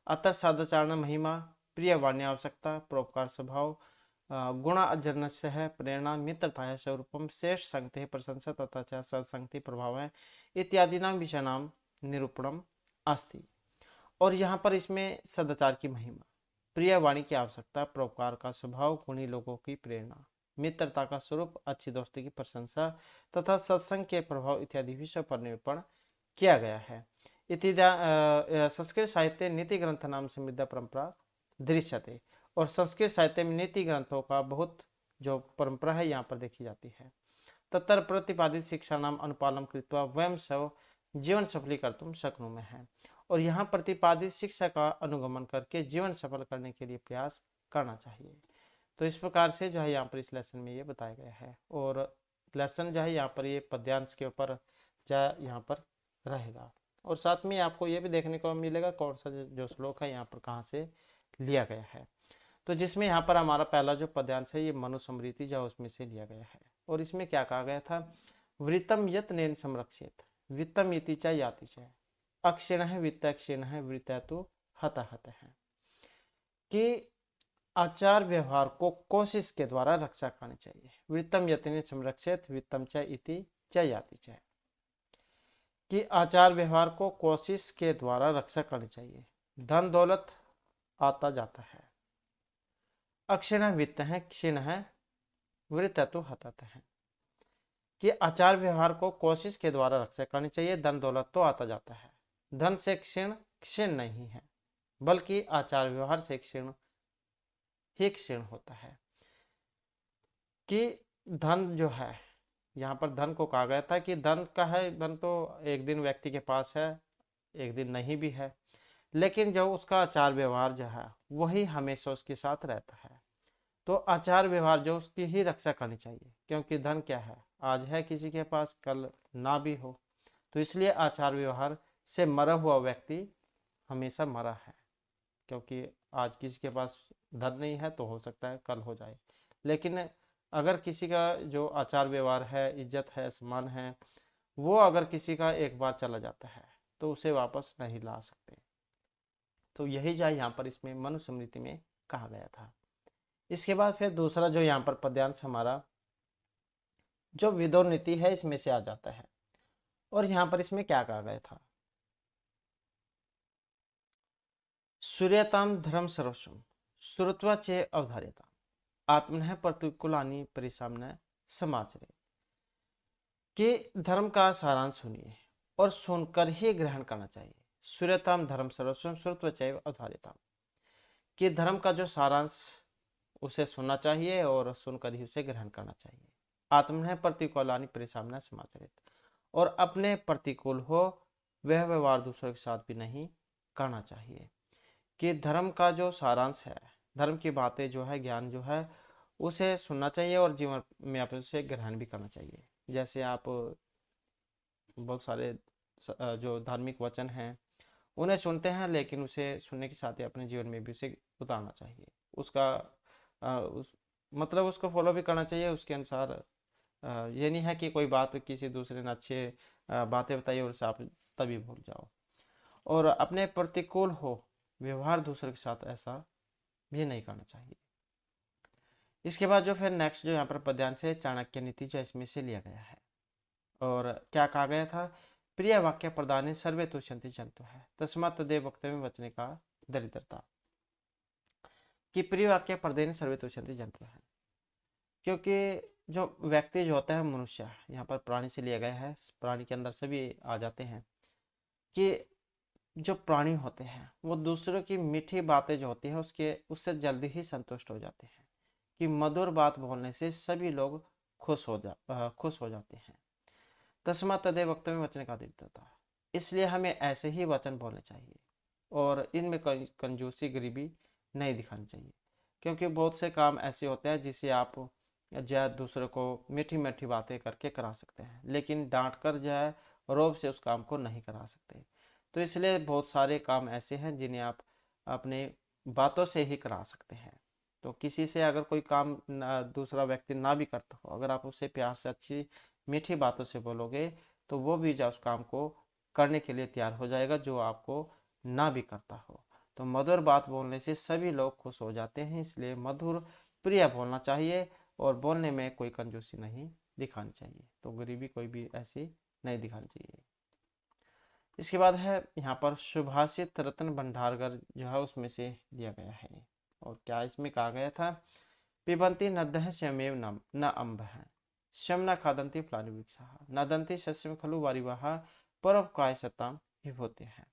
अतः सदाचारण महिमा, प्रिय वाण्य आवश्यकता, परोपकार स्वभाव, गुणाजनस्य है प्रेरणा, मित्रता स्वरूपम, श्रेष्ठ संगति प्रशंसा तथा च सत्संगति प्रभाव है इत्यादि विषयाणाम निरूपणम अस्ति। और यहाँ पर इसमें सदाचार की महिमा, प्रिय वाणी की आवश्यकता, परोपकार का स्वभाव, गुणी लोगों की प्रेरणा, मित्रता का स्वरूप, अच्छी दोस्ती की प्रशंसा तथा सत्संग के प्रभाव इत्यादि विषय पर निरूपण किया गया है। संस्कृत साहित्य नीति ग्रंथ नाम समृद्ध परंपरा दृश्यते, और संस्कृत साहित्य में नीति ग्रंथों का बहुत जो परंपरा है यहाँ पर देखी जाती है। तत्र प्रतिपादित शिक्षा नाम अनुपालन कृत्वा वयम स्व जीवन सफलीकर्तुं शक्नुमः है, और यहाँ प्रतिपादित शिक्षा का अनुगमन करके जीवन सफल करने के लिए प्रयास करना चाहिए। तो इस प्रकार से जो है यहाँ पर इस लेसन में ये बताया गया है, और लेसन जो है यहाँ पर ये पद्यांश के ऊपर यहाँ पर रहेगा, और साथ में आपको ये भी देखने को मिलेगा कौन सा जो श्लोक है यहाँ पर कहाँ से लिया गया है। तो जिसमें यहाँ पर हमारा पहला जो पद्यांश है ये मनुस्मृति जो उसमें से लिया गया है, और इसमें क्या कहा गया था, वृतम यत नेन संरक्षित वित्तम इति च याति च अक्षिण है वित्त क्षीण है वृत तो हत हत है, कि आचार व्यवहार को कोशिश के द्वारा रक्षा करनी चाहिए। वृत्तम यत्न संरक्षित वित्तम च इति च याति च, कि आचार व्यवहार को कोशिश के द्वारा रक्षा करनी चाहिए। धन दौलत आता जाता है, अक्षीण वित्त है, क्षीण है वृत तो हतत है, कि आचार व्यवहार को कोशिश के द्वारा रक्षा करनी चाहिए। धन दौलत तो आता जाता है, धन से क्षीण क्षीण नहीं है, बल्कि आचार व्यवहार से क्षीण ही क्षीण होता है। कि धन जो है यहाँ पर धन को कहा गया था कि धन का है, धन तो एक दिन व्यक्ति के पास है, एक दिन नहीं भी है, लेकिन जो उसका आचार व्यवहार जो है वही हमेशा उसके साथ रहता है। तो आचार व्यवहार जो उसकी ही रक्षा करनी चाहिए, क्योंकि धन क्या है, आज है किसी के पास, कल ना भी हो। तो इसलिए आचार व्यवहार से मरा हुआ व्यक्ति हमेशा मरा है, क्योंकि आज किसी के पास धन नहीं है तो हो सकता है कल हो जाए, लेकिन अगर किसी का जो आचार व्यवहार है, इज्जत है, सम्मान है, वो अगर किसी का एक बार चला जाता है तो उसे वापस नहीं ला सकते। तो यही जो यहाँ पर इसमें मनुस्मृति में कहा गया था। इसके बाद फिर दूसरा जो यहाँ पर पद्यांश हमारा जो विदुर नीति है इसमें से आ जाता है, और यहाँ पर इसमें क्या कहा गया था, सूर्यताम धर्म सर्वस्वम श्रुत्वा चे अवधार्यता आत्मनः प्रतिकूलानि परिसामनः समाचरे, कि धर्म का सारांश सुनिए और सुनकर ही ग्रहण करना चाहिए। सूर्यताम धर्म सर्वस्वम श्रुत्वा चे अवधार्यता, कि धर्म का जो सारांश उसे सुनना चाहिए और सुनकर ही उसे ग्रहण करना चाहिए। आत्मनः प्रतिकूलानि परिसामनः समाचरित, और अपने प्रतिकूल हो वह व्यवहार दूसरों के साथ भी नहीं करना चाहिए। कि धर्म का जो सारांश है, धर्म की बातें जो है, ज्ञान जो है, उसे सुनना चाहिए और जीवन में आप उसे ग्रहण भी करना चाहिए। जैसे आप बहुत सारे जो धार्मिक वचन हैं उन्हें सुनते हैं, लेकिन उसे सुनने के साथ ही अपने जीवन में भी उसे उतारना चाहिए। उसका मतलब उसको फॉलो भी करना चाहिए उसके अनुसार। ये नहीं है कि कोई बात किसी दूसरे ने अच्छे बातें बताई और उसे आप तभी भूल जाओ। और अपने प्रतिकूल हो व्यवहार दूसरे के साथ ऐसा भी नहीं करना चाहिए। इसके बाद जो फिर नेक्स्ट जो यहाँ पर पद्यांश है चाणक्य नीति जो इसमें से लिया गया है, और क्या कहा गया था, प्रिय वाक्य प्रदान सर्वे तुष्यन्ति जंतु है तस्मात् तदेव वक्तव्यं वचने का दरिद्रता, कि प्रिय वाक्य प्रदान सर्वे तुष्यन्ति जंतु है, क्योंकि जो व्यक्ति जो होता है मनुष्य, यहाँ पर प्राणी से लिया गया है, प्राणी के अंदर सभी आ जाते हैं, कि जो प्राणी होते हैं वो दूसरों की मीठी बातें जो होती है उससे जल्दी ही संतुष्ट हो जाते हैं, कि मधुर बात बोलने से सभी लोग खुश हो जाते हैं। तस्मात् तदेव वक्तव्यं वचने का दरिद्रता, इसलिए हमें ऐसे ही वचन बोलने चाहिए और इनमें कंजूसी गरीबी नहीं दिखानी चाहिए, क्योंकि बहुत से काम ऐसे होते हैं जिसे आप जो है दूसरों को मीठी मीठी बातें करके करा सकते हैं, लेकिन डांट कर जो है रोब से उस काम को नहीं करा सकते। तो इसलिए बहुत सारे काम ऐसे हैं जिन्हें आप अपने बातों से ही करा सकते हैं। तो किसी से अगर कोई काम दूसरा व्यक्ति ना भी करता हो, अगर आप उससे प्यार से अच्छी मीठी बातों से बोलोगे तो वो भी जो उस काम को करने के लिए तैयार हो जाएगा जो आपको ना भी करता हो। तो मधुर बात बोलने से सभी लोग खुश हो जाते हैं, इसलिए मधुर प्रिय बोलना चाहिए और बोलने में कोई कंजूसी नहीं दिखानी चाहिए। तो गरीबी कोई भी ऐसी नहीं दिखानी चाहिए। इसके बाद है यहाँ पर सुभाषित रत्न भंडारगर जो है उसमें से दिया गया है। और क्या इसमें कहा गया था, पिबन्ति नद्यः स्वयमेव न अम्बः शम न खादन्ति फलानि वृक्षाः नदन्ति सस्यं खलु वारिवाः परोपकाय सताम विभूति है।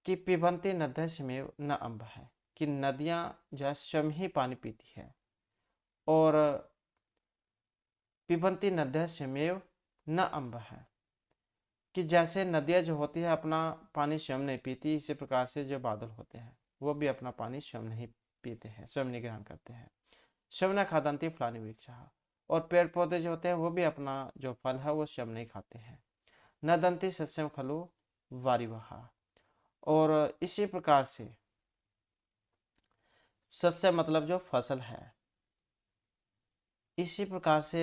कि पिबन्ति नद्यः स्वयमेव न अम्बः, कि नदियाँ जो है स्वयं ही पानी पीती है, और पिबन्ति नद्यः स्वयमेव न अम्बः, कि जैसे नदियाँ जो होती है अपना पानी स्वयं नहीं पीती, इसी प्रकार से जो बादल होते हैं वो भी अपना पानी स्वयं नहीं पीते हैं, स्वयं नहीं ग्रहण करते हैं। स्वयं न खादन्ति फलानि वृक्षाः, और पेड़ पौधे जो होते हैं वो भी अपना जो फल है वो स्वयं नहीं खाते हैं। नदन्ति सस्यम खलु वारिवाः, और इसी प्रकार से सस्य मतलब जो फसल है, इसी प्रकार से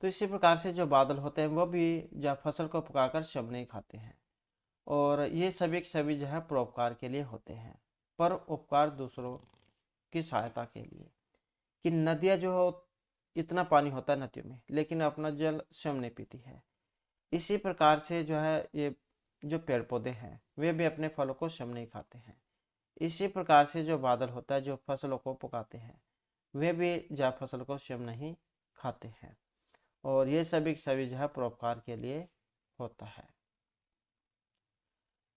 तो इसी प्रकार से जो बादल होते हैं वो भी जो फसल को पकाकर स्वयं नहीं खाते हैं, और ये सभी के सभी जो है परोपकार के लिए होते हैं, पर उपकार दूसरों की सहायता के लिए। कि नदियाँ जो हो, इतना पानी होता है नदियों में, लेकिन अपना जल स्वयं नहीं पीती है। इसी प्रकार से जो है ये जो पेड़ पौधे हैं वे भी अपने फलों को स्वयं नहीं खाते हैं। इसी प्रकार से जो बादल होता है जो फसलों को पकाते हैं वे भी जो फसल को स्वयं नहीं खाते हैं, और ये सभी के सभी जो है परोपकार के लिए होता है।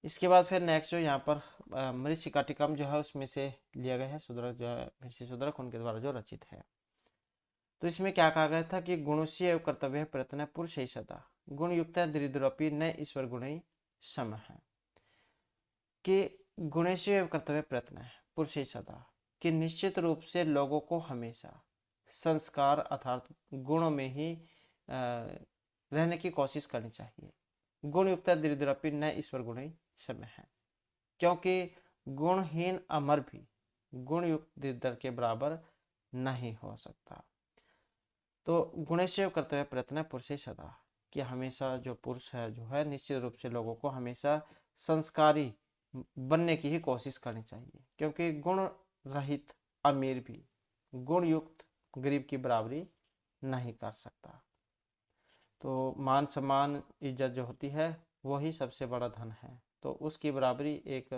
इसके बाद फिर नेक्स्ट जो यहाँ पर मृच्छिकाटिकम जो है उसमें से लिया गया है, शूद्रक जो है महर्षि शूद्रक उनके द्वारा जो रचित है। तो इसमें क्या कहा गया था कि गुणस्य एवं कर्तव्य प्रयत्न पुरुष ही सदा गुण युक्त दरिद्रोपी न ईश्वर गुण ही सम है। कि गुणस्य एवं कर्तव्य प्रयत्न है पुरुष ही सदा, कि निश्चित रूप से लोगों को हमेशा संस्कार अर्थात गुणों में ही रहने की कोशिश करनी चाहिए। गुण युक्त दरिद्रोपी न ईश्वर गुण ही सम है, क्योंकि गुणहीन अमर भी गुण युक्त दरिद्र के बराबर नहीं हो सकता। तो गुणेश्वर कर्तव्य प्रयत्न पुरुष ही सदा, कि हमेशा जो पुरुष है जो है निश्चित रूप से लोगों को हमेशा संस्कारी बनने की ही कोशिश करनी चाहिए, क्योंकि गुण रहित अमीर भी गुण युक्त गरीब की बराबरी नहीं कर सकता। तो मान सम्मान इज्जत जो होती है वही सबसे बड़ा धन है, तो उसकी बराबरी एक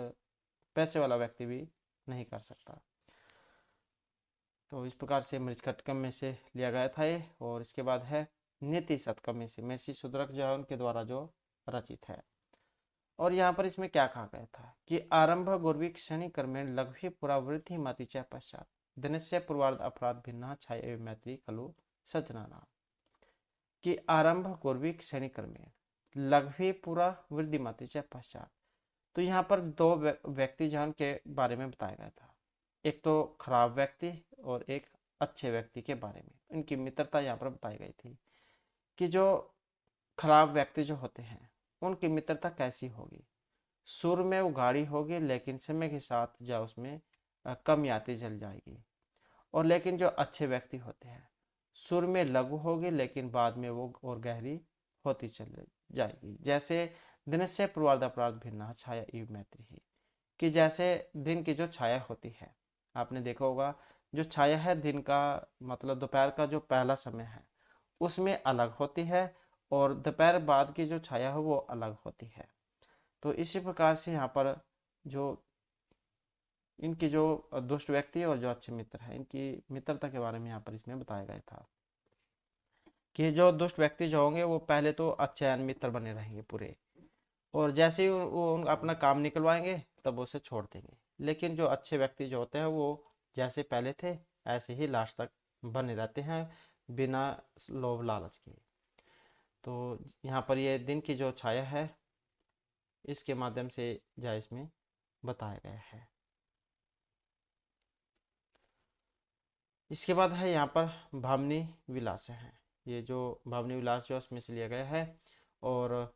पैसे वाला व्यक्ति भी नहीं कर सकता। तो इस प्रकार से मृच्छकटिकम में से लिया गया था ये, और इसके बाद है नीति शतकम में से महर्षि शूद्रक जो है उनके द्वारा जो रचित है। और यहाँ पर इसमें क्या कहा गया था कि आरंभ गुर्वी क्षणि कर्मेण लघ्वी पुरावृत्ति मति च पश्चात धनस्य पूर्वार्ध अपराध भिन्ना छाया एवं मैत्री खलु सजना नाम। कि आरंभ गुर्वी क्षणि कर्मेण लघ्वी पुरा वृद्धि मति च पश्चात, तो यहाँ पर दो व्यक्ति जो के बारे में बताया गया था, एक तो खराब व्यक्ति और एक अच्छे व्यक्ति के बारे में इनकी मित्रता यहाँ पर बताई गई थी। कि जो खराब व्यक्ति जो होते हैं उनकी मित्रता कैसी होगी, शुरू में वो गाढ़ी होगी लेकिन समय के साथ जो उसमें कमी आती चल जाएगी, और लेकिन जो अच्छे व्यक्ति होते हैं शुरू में लघु होगी लेकिन बाद में वो और गहरी होती चल जाएगी। जैसे दिन से पूर्वार्ध अपराध भिन्ना छाया इव मैत्री ही, कि जैसे दिन की जो छाया होती है, आपने देखा होगा जो छाया है दिन का मतलब दोपहर का जो पहला समय है उसमें अलग होती है, और दोपहर बाद की जो छाया है वो अलग होती है। तो इसी प्रकार से यहाँ पर जो इनकी जो दुष्ट व्यक्ति और जो अच्छे मित्र हैं इनकी मित्रता के बारे में यहाँ पर इसमें बताया गया था कि जो दुष्ट व्यक्ति जो होंगे वो पहले तो अच्छे मित्र बने रहेंगे पूरे, और जैसे ही वो अपना काम निकलवाएंगे तब उसे छोड़ देंगे, लेकिन जो अच्छे व्यक्ति जो होते हैं वो जैसे पहले थे ऐसे ही लास्ट तक बने रहते हैं बिना लोभ लालच के। तो यहाँ पर ये दिन की जो छाया है इसके माध्यम से जो इसमें बताया गया है। इसके बाद है यहाँ पर भावनी विलास है, ये जो भावनी विलास जो उसमें से लिया गया है। और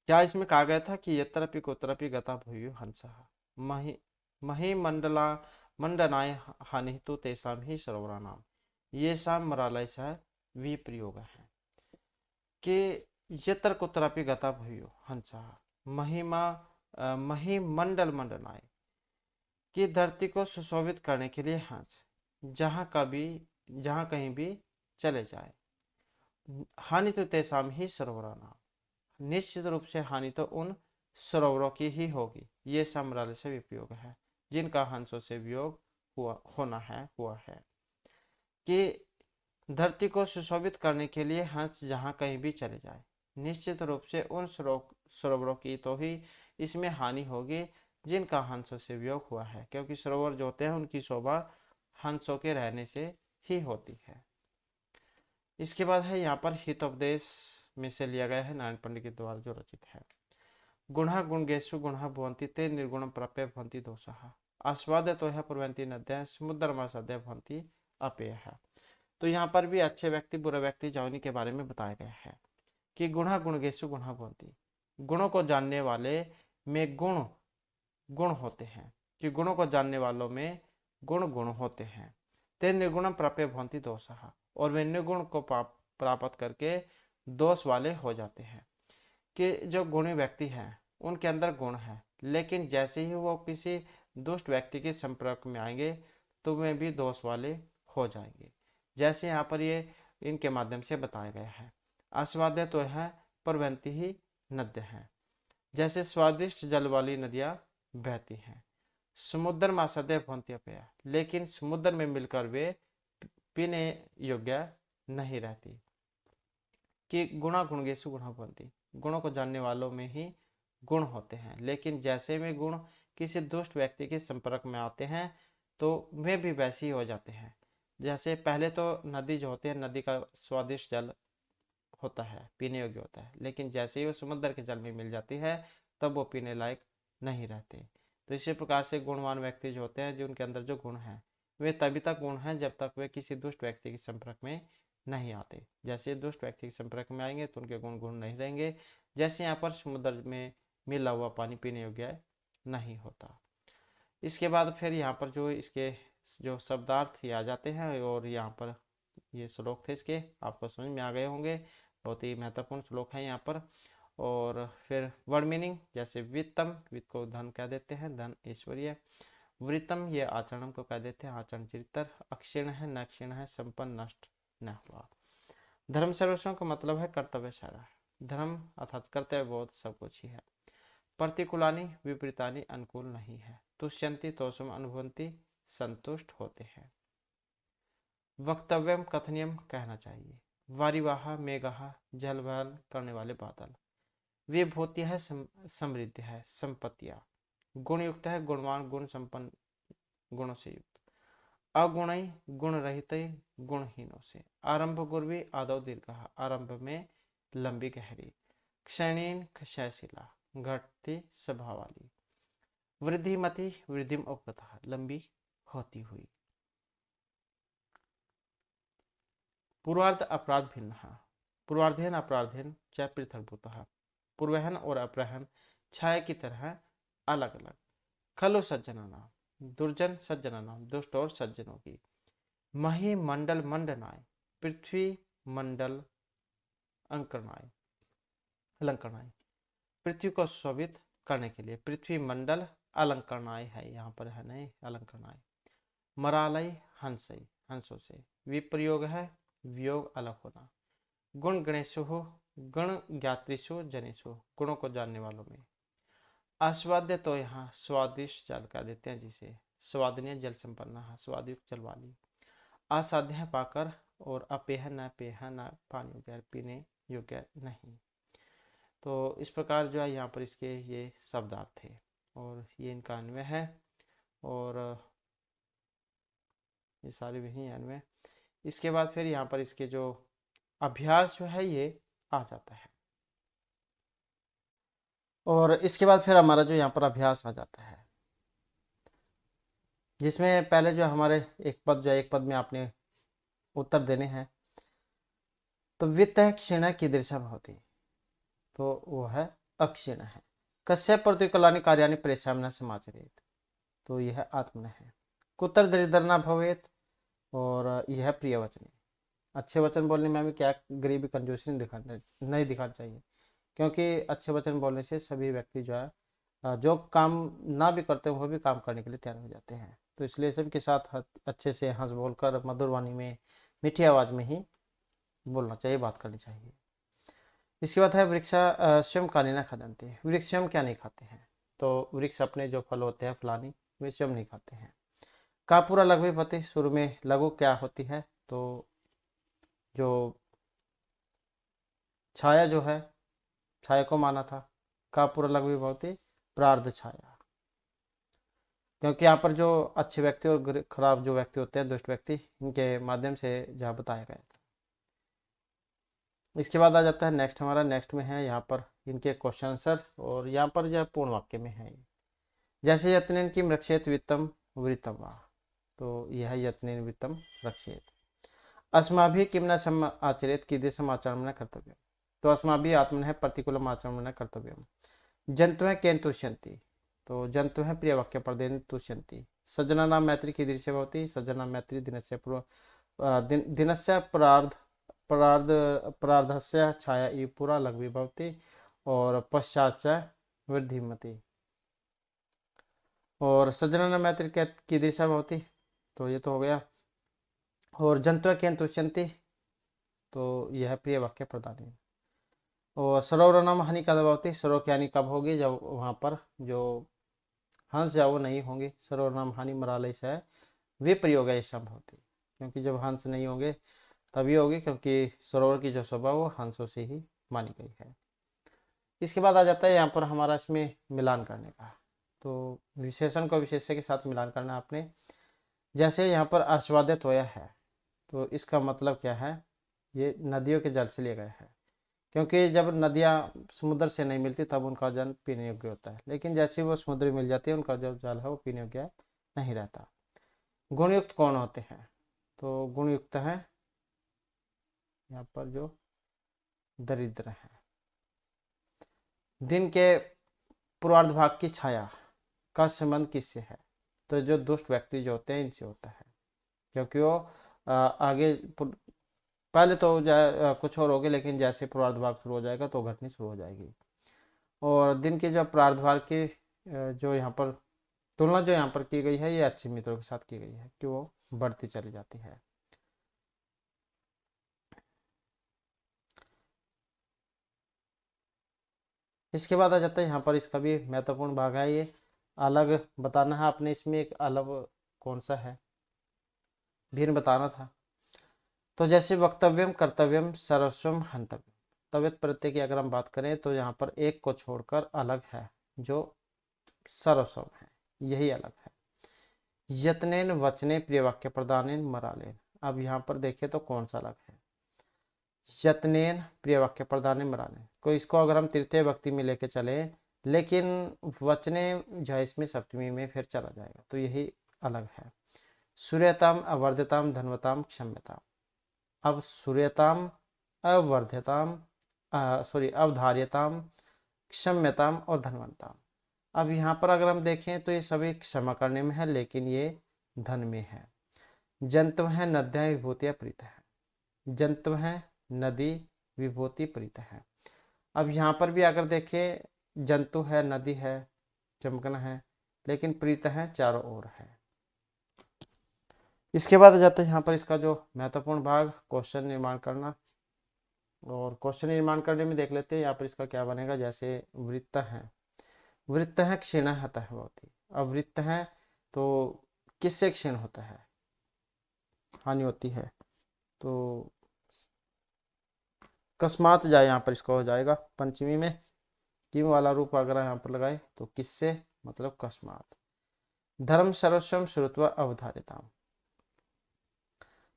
क्या इसमें कहा गया था कि यत्रपि कुत्रपि गता भूयु हंसः मही मही मंडला मंडनाय हानि तो तेसाम ही सरोवरा नाम, ये साम मरालय से विप्रयोग है। कि यत्र कुत्रपि गता भूयु हंसः महिमा मही मंडल मंडनाय, कि धरती को सुशोभित करने के लिए हंस जहाँ कहीं भी चले जाए। हानि तो तेसाम ही सरोवरा नाम, निश्चित रूप से हानि तो उन सरोवरों की ही होगी। ये समराले से विप्रयोग है। जिनका हंसों से वियोग हुआ है कि धरती को सुशोभित करने के लिए हंस जहाँ कहीं भी चले जाए, निश्चित रूप से उन सरोवरों की तो ही इसमें हानि होगी जिनका हंसों से वियोग हुआ है, क्योंकि सरोवर जो होते हैं उनकी शोभा हंसों के रहने से ही होती है। इसके बाद है यहाँ पर हितोपदेश में से लिया गया है, नारायण पंडित के द्वारा जो रचित है। गुणः गुणगेषु गुणः भवन्ति ते निर्गुणं प्राप्य भवन्ति दोषः आस्वाद्य तो है प्रवन्ति नद्यः समुद्रमासाद्य भवन्ति अपेयः। तो यहाँ पर भी अच्छे व्यक्ति बुरे व्यक्ति जावनी के बारे में बताया गया है कि गुणः गुणगेषु गुणः भवन्ति, गुणों को जानने वाले में गुण होते हैं, कि गुणों को जानने वालों में गुण होते हैं। ते निर्गुणं प्राप्य भवन्ति दोषः, और वे निर्गुण को प्राप्त करके दोष वाले हो जाते हैं। कि जो गुणी व्यक्ति हैं उनके अंदर गुण है, लेकिन जैसे ही वो किसी दुष्ट व्यक्ति के संपर्क में आएंगे तो वे भी दोष वाले हो जाएंगे। जैसे यहाँ पर ये इनके माध्यम से बताया गया है। आस्वाद्य तो है प्रवन्ति ही नद्य है, जैसे स्वादिष्ट जल वाली नदियाँ बहती हैं। समुद्र में आसाद्य भवन्ति अपेया, लेकिन समुद्र में मिलकर वे पीने योग्य नहीं रहती। कि गुणा गुणगेषु गुणा भवन्ति, गुणों को जानने वालों में ही गुण होते हैं, लेकिन जैसे में गुण किसी दुष्ट व्यक्ति के संपर्क में आते हैं तो वे भी वैसे ही हो जाते हैं। जैसे पहले तो नदी जो होती है, नदी का स्वादिष्ट जल होता है, पीने योग्य होता है, लेकिन जैसे ही वो समुद्र के जल में मिल जाती है तब वो पीने लायक नहीं रहते। तो इसी प्रकार से गुणवान व्यक्ति जो होते हैं, जो उनके अंदर जो गुण हैं वे तभी तक गुण हैं जब तक वे किसी दुष्ट व्यक्ति के संपर्क में नहीं आते। जैसे दुष्ट व्यक्ति के संपर्क में आएंगे तो उनके गुण नहीं रहेंगे। जैसे यहाँ पर समुद्र में मिला हुआ पानी पीने योग्य नहीं होता। इसके बाद फिर यहाँ पर जो इसके जो शब्दार्थ ये आ जाते हैं, और यहाँ पर ये श्लोक थे इसके आपको समझ में आ गए होंगे। बहुत ही महत्वपूर्ण श्लोक है यहाँ पर। और फिर वर्ड मीनिंग, जैसे वित्तम, वित्त को धन कह देते हैं, धन ऐश्वर्य। वृत्तम ये आचरण को कह देते हैं, आचरण चरित्र। अक्षीण है, न क्षीण है, संपन्न नष्ट न हुआ। धर्म सर्वस्व का मतलब है कर्तव्य सारा, धर्म अर्थात कर्तव्य बोध सब कुछ ही है। प्रतिकूलानि विपरीतानि अनुकूल नहीं है। तुष्यंति तोषम अनुभवंती संतुष्ट होते हैं। वक्तव्यम कथनीयम कहना चाहिए। वारिवाह मेघा जलवहन करने वाले बादल। विभूति है, समृद्धि है, संपत्तियां। गुणयुक्त है, गुणवान, गुण संपन्न, गुणों से युक्त। अगुणई गुण रहित गुणहीनों से। आरंभ गुरवी आदौ दीर्घ, आरंभ में लंबी गहरी। क्षणीन क्षयशिला, घटती स्वभाव वाली। वृद्धिमति वृद्धिम उपगतः, लंबी होती हुई। पूर्वार्ध अपराध भिन्न, पूर्वार्धेन अपराधेन च पृथक्भूतः। पूर्वहन और अपरहन छाया की तरह अलग अलग। खलु सज्जनानां, दुर्जन सज्जनानां, दुष्ट और सज्जनों की। मही मंडल मंडनाय, पृथ्वी मंडल अंकरनाय, अलंकरनाय। पृथ्वी को शोभित करने के लिए पृथ्वी मंडल अलंकरनाय है, यहाँ पर है नहीं अलंकरनाय। मरालय हंसई, हंसों से। विप्रयोग है वियोग अलग होना। गुण गणेशु हो, गण ज्ञातृषु जनेशु, गुणों को जानने वालों में। आस्वाद्य तो यहाँ स्वादिष्ट जल कह देते हैं जिसे। स्वादनीय जल संपन्न, स्वादिष्ट जल वाली। असाध्य है पाकर, और अपेह न पेह न पानी योग्य, पीने योग्य नहीं। तो इस प्रकार जो है यहाँ पर इसके ये शब्दार्थ थे, और ये इनका अन्वय है, और ये सारे भी अन्वय। इसके बाद फिर यहाँ पर इसके जो अभ्यास जो है ये आ जाता है, और इसके बाद फिर हमारा जो यहाँ पर अभ्यास आ जाता है, जिसमें पहले जो हमारे एक पद में आपने उत्तर देने हैं। तो वित्त है क्षीण की दृशा भवती, तो वो है अक्षीण है। कस्य प्रतिकूलानि कार्याणि प्रेषाम न समाचरेत, तो यह आत्मन है। कुत्र दरिद्र न भवेत, और यह प्रिय वचन। अच्छे वचन बोलने में हमें क्या गरीबी कंजूसी नहीं दिखाना चाहिए, क्योंकि अच्छे वचन बोलने से सभी व्यक्ति जो है जो काम ना भी करते हैं वो भी काम करने के लिए तैयार हो जाते हैं। तो इसलिए सबके साथ अच्छे से हंस बोलकर मधुर वाणी में मीठी आवाज़ में ही बोलना चाहिए, बात करनी चाहिए। इसके बाद है वृक्षा स्वयं कालीना खादंती। वृक्ष स्वयं क्या नहीं खाते हैं? तो वृक्ष अपने जो फल होते हैं फलानी, वे स्वयं नहीं खाते हैं। का पूरा लघु विभक्ति, शुरू में लघु क्या होती है? तो जो छाया जो है, छाया को माना था। का पूरा लघु विभक्ति प्रार्ध छाया, क्योंकि यहाँ पर जो अच्छे व्यक्ति और खराब जो व्यक्ति होते हैं, दुष्ट व्यक्ति, इनके माध्यम से जहाँ बताया गया था। इसके बाद आ जाता है नेक्स्ट, हमारा नेक्स्ट में है यहाँ पर इनके क्वेश्चन आंसर, और यहाँ पर जो पूर्ण वाक्य में है। जैसे यत्नेन किम रक्षेत वित्तम वृत्तम वा, तो यह है यत्नेन वित्तम रक्षेत। अस्माभिः किम न सम आचरेत कीदृशम आचरणं न कर्तव्यम्, तो अस्माभिः आत्मनः प्रतिकूलम आचरणं न कर्तव्यम्। जन्तवः केन तुष्यन्ति, तो जन्तवः प्रिय वाक्य पदेन तुष्यन्ति। सज्जनानां मैत्री कीदृशी भवति, सज्जनानां मैत्री दिनस्य दिनस्य प्रार्धस्य छाया इव पूरा लघु भवति, और पश्चात वृद्धिमति। और सज्जनानां मैत्री कीदृशी भवति, तो ये तो हो गया। और जन्तवः केन तुष्यन्ति, तो यह प्रिय वाक्य प्रदान। और सरोवरनाम हानि कब भवति, सरोवर की हानि कब होगी? जब वहाँ पर जो हंस या वो नहीं होंगे। सरोवरनाम हानि मरालय से विप्रयोग है संभवती, क्योंकि जब हंस नहीं होंगे तभी होगी, क्योंकि सरोवर की जो शोभा वो हंसों से ही मानी गई है। इसके बाद आ जाता है यहाँ पर हमारा इसमें मिलान करने का, तो विशेषण को विशेष्य के साथ मिलान करना आपने। जैसे यहाँ पर आस्वादित होया है, तो इसका मतलब क्या है? ये नदियों के जल से लिया गया है, क्योंकि जब नदियाँ समुद्र से नहीं मिलती तब उनका जल पीने योग्य होता है, लेकिन जैसे वो समुद्र में मिल जाती है उनका जो जल है वो पीने योग्य नहीं रहता। गुणयुक्त कौन होते हैं? तो गुणयुक्त हैं यहाँ पर जो दरिद्र हैं। दिन के पूर्वार्ध भाग की छाया का संबंध किससे है? तो जो दुष्ट व्यक्ति जो होते हैं इनसे होता है, क्योंकि वो आगे पहले तो कुछ और होगे, लेकिन जैसे पूर्वार्ध भाग शुरू हो जाएगा तो घटनी शुरू हो जाएगी। और दिन के जो प्रार्ध भाग की जो यहाँ पर तुलना जो यहाँ पर की गई है, ये अच्छे मित्रों के साथ की गई है कि वो बढ़ती चली जाती है। इसके बाद आ जाता है यहाँ पर इसका भी महत्वपूर्ण भाग है, ये अलग बताना है आपने। इसमें एक अलग कौन सा है, भिन्न बताना था। तो जैसे वक्तव्यम कर्तव्यम सर्वस्वम हंतव्यम, तव्यत प्रत्यय की अगर हम बात करें तो यहाँ पर एक को छोड़कर अलग है जो सर्वस्वम है, यही अलग है। यत्नेन वचने प्रिय वाक्य प्रदानेन मरालेन, अब यहाँ पर देखें तो कौन सा अलग है? यत्नेन प्रिय वाक्य प्रदानेन मरालेन, को इसको अगर हम तृतीय व्यक्ति में लेके चले, लेकिन वचने जो है इसमें सप्तमी में फिर चला जाएगा, तो यही अलग है। सूर्यताम अवर्ध्यताम धनवताम क्षम्यताम, अब सूर्यताम अवर्ध्यताम अवधार्यताम क्षम्यताम और धनवंताम। अब यहाँ पर अगर हम देखें तो ये सभी क्षमा करने में है, लेकिन ये धन में है। जंतु है नद्यां विभूतियां प्रीत है, जंतु है नदी विभूति प्रीत है। अब यहाँ पर भी अगर देखें जंतु है, नदी है, चमकना है, लेकिन प्रीत है चारों ओर है। इसके बाद आ जाता है यहाँ पर इसका जो महत्वपूर्ण भाग क्वेश्चन निर्माण करना, और क्वेश्चन निर्माण करने में देख लेते हैं यहाँ पर इसका क्या बनेगा। जैसे वृत्त है, वृत्त है क्षीण हतः भवति, अब वृत्त है तो किससे क्षीण होता है? हानि होती है, तो कस्मात जाए यहाँ पर इसका हो जाएगा पंचमी में। किम वाला रूप अगर यहाँ पर लगाए तो किससे, मतलब कस्मात। धर्म सर्वस्वम श्रुत्वा अवधारिताम,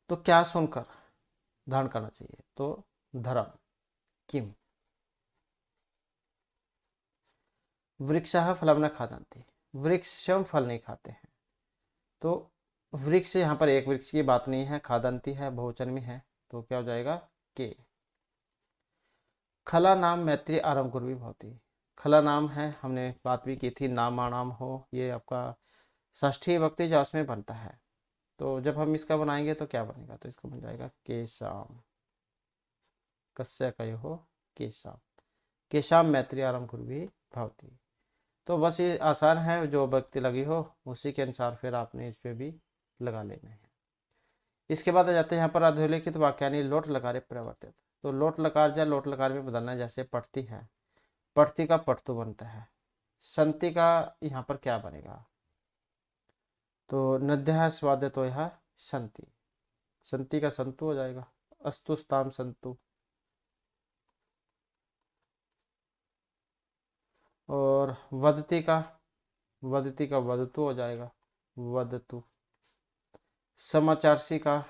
तो क्या सुनकर धारण करना चाहिए? तो धर्म। किम वृक्षः फलं न खादन्ति, वृक्ष स्वयं फल नहीं खाते हैं। तो वृक्ष यहाँ पर एक वृक्ष की बात नहीं है, खादन्ति है, बहुवचन में है, तो क्या हो जाएगा? के। खला नाम मैत्री आरंभ गुरु भवती, खला नाम है, हमने बात भी की थी, नाम आनाम हो, ये आपका षष्ठी विभक्ति जो उसमें बनता है, तो जब हम इसका बनाएंगे तो क्या बनेगा? तो इसका बन जाएगा केशाम, कस्य कयो हो केशाम, केशाम मैत्री आरंभ गुरु भवती। तो बस ये आसान है, जो व्यक्ति लगी हो उसी के अनुसार फिर आपने इस पे भी लगा लेना है। इसके बाद आ जाते हैं यहाँ पर अधोलिखित वाक्यानि लोट लकारे प्रवर्तित, तो लोट लकार या लोट लकार में बदलना है, जैसे पढ़ती है, पढ़ती का पढ़तु बनता है। संति का यहाँ पर क्या बनेगा, तो नद्यः स्वादतो यह संति, संति का संतु हो जाएगा, अस्तुस्ताम संतु। और वदती का वदतु हो जाएगा, वदतु। समाचारसी का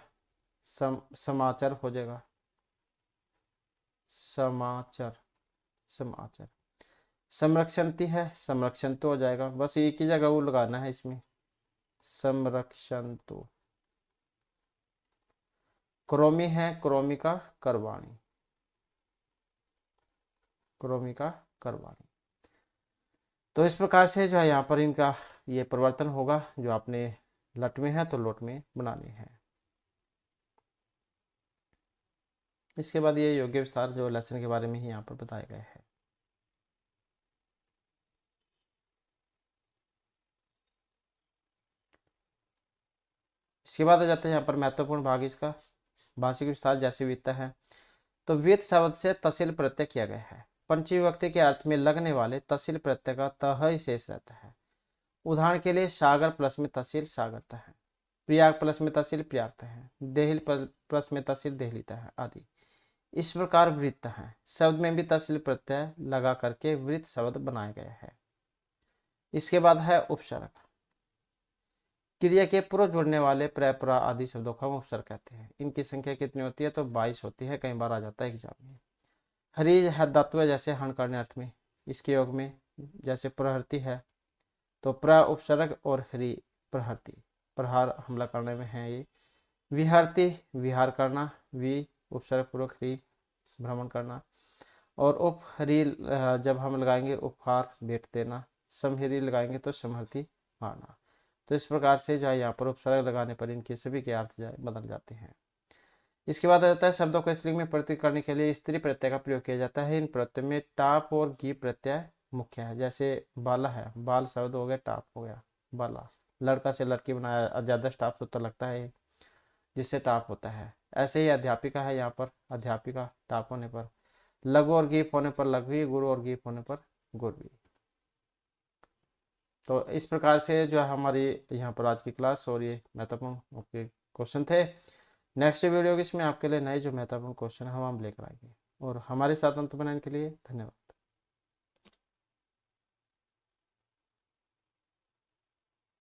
समाचार हो जाएगा, समाचार, समाचार। संरक्षणती है, संरक्षण तो हो जाएगा, बस एक ही जगह वो लगाना है इसमें, संरक्षण तो। क्रोमी है, क्रोमी का करवाणी, क्रोमी का करवाणी। तो इस प्रकार से जो है यहाँ पर इनका ये परिवर्तन होगा, जो आपने लट में है तो लोट में बनानी है। इसके बाद ये योग्य विस्तार जो लेसन के बारे में ही यहाँ पर बताए गए हैं। इसके बाद आ जाता है यहाँ पर महत्वपूर्ण भाग इसका, भाषिक विस्तार जैसे वित्त है। तो वित्त शब्द से तहसील प्रत्यय किया गया है। पंचमी विभक्ति के अर्थ में लगने वाले तहसील प्रत्यय का तह ही शेष रहता है। उदाहरण के लिए सागर प्लस में तहसील सागरता है, प्रयाग प्लस में तहसील प्रयागता है, देहिल प्लस में तहसील देहलीता है आदि। इस प्रकार वृत्त है, शब्द में भी तहसील प्रत्यय लगा करके वृत्त शब्द बनाया गया है। इसके बाद है उपसर्ग। क्रिया के पूर्व जुड़ने वाले प्रयपुरा आदि शब्दों को हम उपसर्ग कहते हैं। इनकी संख्या कितनी होती है, तो 22 होती है, कई बार आ जाता है एग्जाम में। हरि है धातु है, जैसे हण करने अर्थ में, इसके योग में जैसे प्रहरती है, तो प्र उपसर्ग और हरि प्रहरती, प्रहार हमला करने में है ये। विहरती विहार करना, वि उपसर्ग पूर्वक हरि भ्रमण करना। और उपहरी जब हम लगाएंगे उपहार भेंट देना, समहरी लगाएंगे तो समहरती मारना। तो इस प्रकार से जो है यहाँ पर उपसर्ग लगाने पर इनके सभी के अर्थ जो है बदल जाते हैं। इसके बाद आ जाता है शब्दों को स्त्रीलिंग में परिवर्तित करने के लिए स्त्री प्रत्यय का प्रयोग किया जाता है। इन प्रत्यय में टाप और गी प्रत्यय मुख्य है। जैसे बाला है, बाल शब्द हो गया, टाप हो गया बाला, लड़का से लड़की बनाया, ज्यादा टाप सूत्र लगता है जिससे टाप होता है। ऐसे ही अध्यापिका है, यहाँ पर अध्यापिका टाप होने पर, लघु और गीप होने पर लघवी, गुरु और गीप होने पर गुरवी। तो इस प्रकार से जो है हमारी यहाँ पर आज की क्लास और ये महत्वपूर्ण आपके क्वेश्चन थे। नेक्स्ट वीडियो इसमें आपके लिए नए जो महत्वपूर्ण क्वेश्चन है हम लेकर आएंगे। और हमारे साथ अंत बनाने के लिए धन्यवाद।